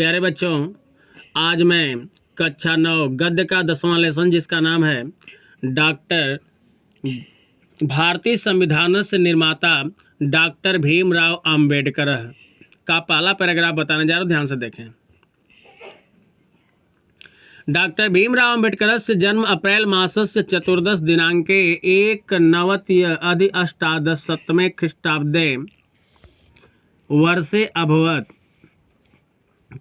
प्यारे बच्चों, आज मैं कक्षा 9 गद्य का 10वां लेसन जिसका नाम है डॉक्टर भारतीय संविधान से निर्माता डॉक्टर भीमराव अंबेडकर का पहला पैराग्राफ बताने जा रहा हूं। ध्यान से देखें। डॉक्टर भीमराव अंबेडकर से जन्म अप्रैल मासस्य चतुर्दश दिनांके 1998 ख्रीष्टाब्दे वर्षे अभवत्।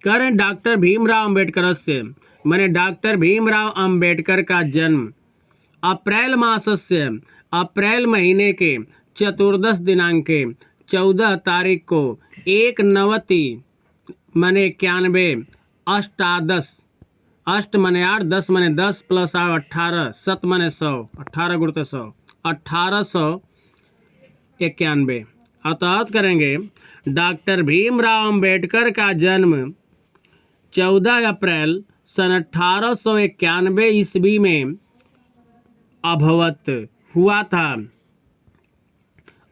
करें डॉक्टर भीमराव अंबेडकर से मैंने डॉक्टर भीमराव अंबेडकर का जन्म अप्रैल मासस्य अप्रैल महीने के चतुर्दश दिनांके 14 तारीख को 19 मने 91 अष्टादश अष्ट मने 8 10 मने 10 प्लस 18 7 मने 100 18 गुणित 100 1891 अर्थात करेंगे डॉक्टर भीमराव अंबेडकर का जन्म 14 अप्रैल सन 1891 ईस्वी में अभवत हुआ था।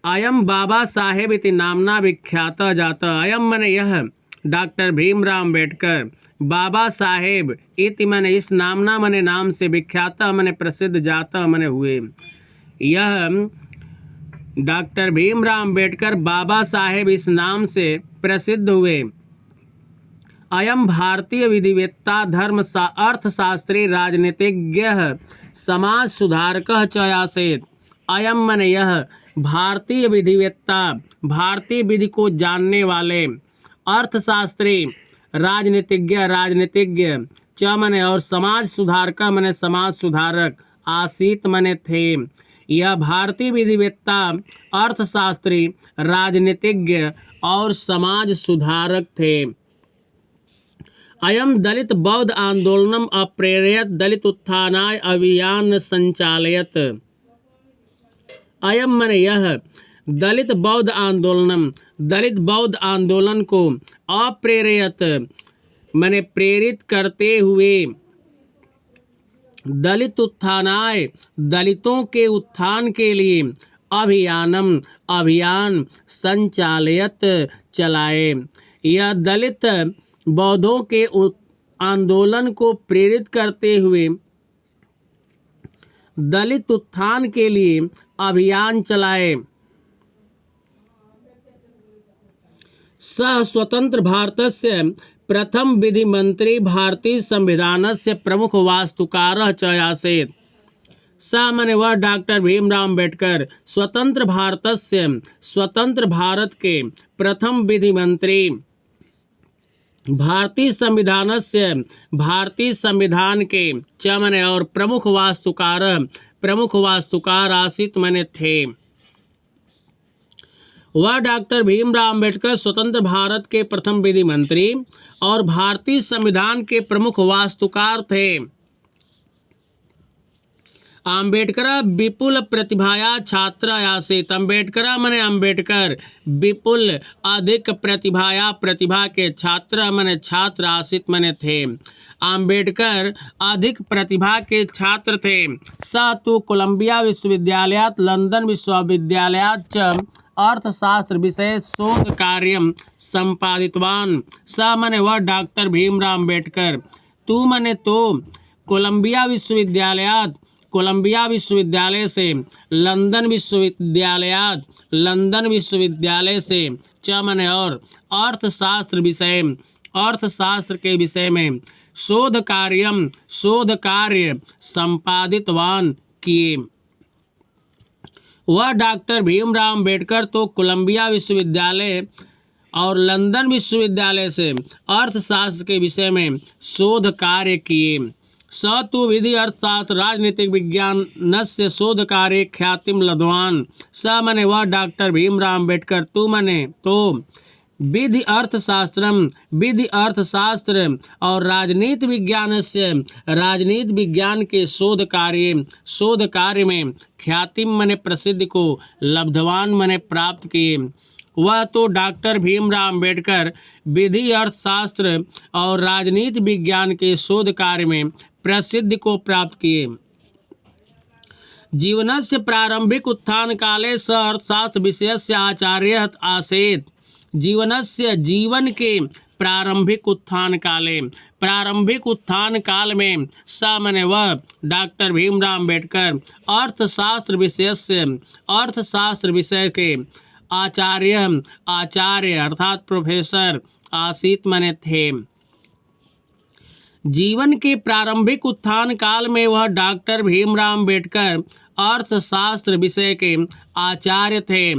अयम बाबा साहेब इति नामना विख्यात जाता। अयम मने यह डॉक्टर भीमराव अंबेडकर बाबा साहेब इति मने इस नामना मने नाम से विख्यात मने प्रसिद्ध जाता मने हुए। यह डॉक्टर भीमराव अंबेडकर बाबा साहेब इस नाम से प्रसिद्ध हुए। अयम भारतीय विधिवेत्ता अर्थशास्त्री राजनीतिज्ञ समाज सुधारकः च आसीत्। अयम मने यह भारतीय विधिवेत्ता भारतीय विधि को जानने वाले अर्थशास्त्री राजनीतिज्ञ च मने और समाज सुधारक मने समाज सुधारक आसीत मने थे। यह भारतीय विधिवेत्ता अर्थशास्त्री राजनीतिज्ञ और समाज सुधारक थे। अयम दलित बौद्ध आंदोलनम अप्रेरयत दलित उत्थानाय अभियान संचालयत। अयम मने यह दलित बौद्ध आंदोलन को अप्रेरयत मने प्रेरित करते हुए दलित उत्थानाय दलितों के उत्थान के लिए अभियान संचालयत चलाए। यह दलित बौद्धों के आंदोलन को प्रेरित करते हुए दलित उत्थान के लिए अभियान चलाए। सः स्वतंत्र भारतस्य प्रथम विधि मंत्री भारतीय संविधानस्य प्रमुख वास्तुकारः च आसीत्। स मने वह डॉक्टर भीमराव अंबेडकर स्वतंत्र भारत के प्रथम विधि मंत्री भारतीय संविधान के च मने और प्रमुख वास्तुकार आसीत मने थे। वह डॉक्टर भीमराव अंबेडकर स्वतंत्र भारत के प्रथम विधि मंत्री और भारतीय संविधान के प्रमुख वास्तुकार थे। अंबेडकर विपुल प्रतिभाया छात्र आसीत। अंबेडकर मने अंबेडकर विपुल अधिक प्रतिभा के छात्र मने छात्र आसीत मने थे। अंबेडकर अधिक प्रतिभा के छात्र थे। स तु कोलंबिया विश्वविद्यालयात् लंदन विश्वविद्यालयात् च अर्थशास्त्र विषय शोध कार्यं संपादितवान्। स मने वह डॉक्टर भीमराव अंबेडकर तू मने तो कोलंबिया विश्वविद्यालय से लंदन विश्वविद्यालय से च मने और अर्थशास्त्र के विषय में शोध कार्य संपादितवान किए। वह डॉक्टर भीमराव अंबेडकर तो कोलंबिया विश्वविद्यालय और लंदन विश्वविद्यालय से अर्थशास्त्र के विषय में शोध कार्य किए। स तु विधि अर्थशास्त्र राजनीतिक विज्ञानस्य शोध कार्य ख्यातिम लब्धवान्। स मने वह डॉक्टर भीमराव अंबेडकर तू मने तो विधि अर्थशास्त्र और राजनीति विज्ञान के शोध कार्य में ख्यातिम मने प्रसिद्धि को लब्धवान मने प्राप्त किए। वह तो डॉक्टर भीमराव अंबेडकर विधि अर्थशास्त्र और राजनीति विज्ञान के शोध कार्य में प्रसिद्धि को प्राप्त किए। जीवनस्य प्रारंभिक उत्थान काले स अर्थशास्त्र विषयस्य आचार्यः आसीत्। जीवन के प्रारंभिक उत्थान काले, प्रारंभिक उत्थान काल में स मने वह डॉक्टर भीमराव अम्बेडकर अर्थशास्त्र विषय के आचार्य अर्थात प्रोफेसर आसीत मने थे। जीवन के प्रारंभिक उत्थान काल में वह डॉक्टर भीमराव अम्बेडकर अर्थशास्त्र विषय के आचार्य थे।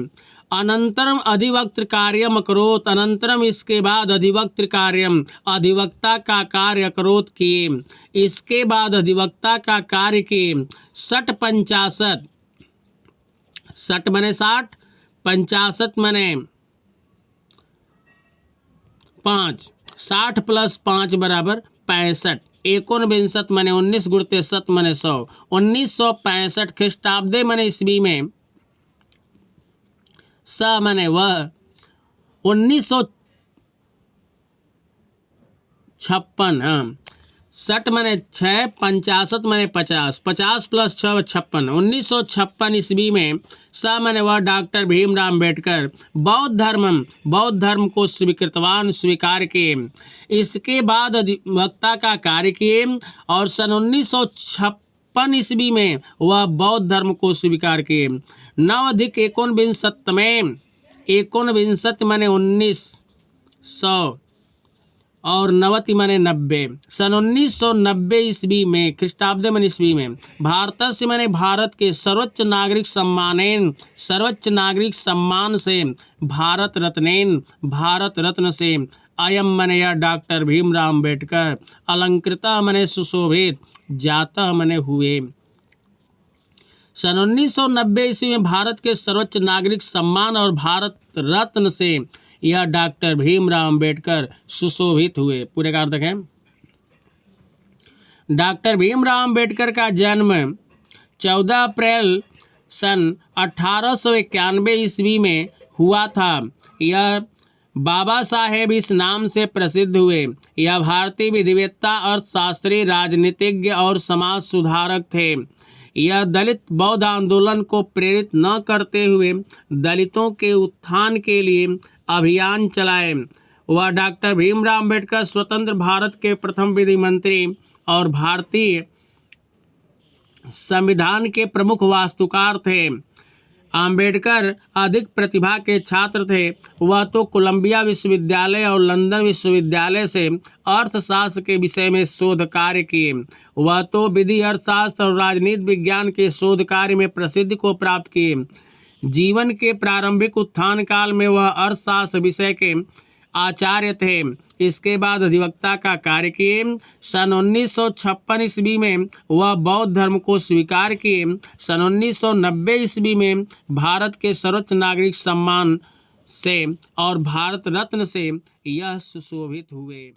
अनंतरम अधिवक्तृ कार्यम अकरोत्, अनंतरम इसके बाद अधिवक्तृ कार्यम अधिवक्ता का कार्य अकरोत् किए, इसके बाद अधिवक्ता का कार्य किए। 60 मने 60, 65 मने 5, 60 + 5 = 65, 49 मने 19 गुणते 7 मने 100, 1965 ख्रीष्टाब्द मने ईस्वी में स मने वह 1956, 60 मने 6, 65 मने 50, 50 + 6 = 56, 1956 ईस्वी में स मने वह डॉक्टर भीमराव अम्बेडकर बौद्ध धर्म को स्वीकार किए, इसके बाद अधिवक्ता का कार्य किए और सन 1956 ईस्वी में वह बौद्ध धर्म को स्वीकार किए। 9 + 19 में 19 मने 1900 और 90 मने 90, सन 1990 ईस्वी में ख्रीष्टाब्द मने ईस्वी में भारतस्य मने भारत के सर्वोच्च नागरिक सम्मान से भारत रत्न से अयम मने यह डॉक्टर भीमराव अम्बेडकर अलंकृता मने सुशोभित जाता मने हुए। सन 1990 ईस्वी में भारत के सर्वोच्च नागरिक सम्मान और भारत रत्न से यह डॉक्टर भीमराव अम्बेडकर सुशोभित हुए। पूरे का अर्थ देखें। डॉक्टर भीमराव अम्बेडकर का जन्म 14 अप्रैल सन 1891 ईस्वी में हुआ था। यह बाबा साहेब इस नाम से प्रसिद्ध हुए। यह भारतीय विधिवेत्ता, अर्थशास्त्री, राजनीतिज्ञ और समाज सुधारक थे। यह दलित बौद्ध आंदोलन को प्रेरित न करते हुए दलितों के उत्थान के लिए अभियान चलाए। वह डॉक्टर भीमराव अम्बेडकर स्वतंत्र भारत के प्रथम विधि मंत्री और भारतीय संविधान के प्रमुख वास्तुकार थे। अम्बेडकर अधिक प्रतिभा के छात्र थे। वह तो कोलंबिया विश्वविद्यालय और लंदन विश्वविद्यालय से अर्थशास्त्र के विषय में शोध कार्य किए। वह तो विधि, अर्थशास्त्र और राजनीति विज्ञान के शोध कार्य में प्रसिद्धि को प्राप्त किए। जीवन के प्रारंभिक उत्थान काल में वह अर्थशास्त्र विषय के आचार्य थे। इसके बाद अधिवक्ता का कार्य किए। सन 1956 ईस्वी में वह बौद्ध धर्म को स्वीकार किए। सन 1990 ईस्वी में भारत के सर्वोच्च नागरिक सम्मान से और भारत रत्न से यह सुशोभित हुए।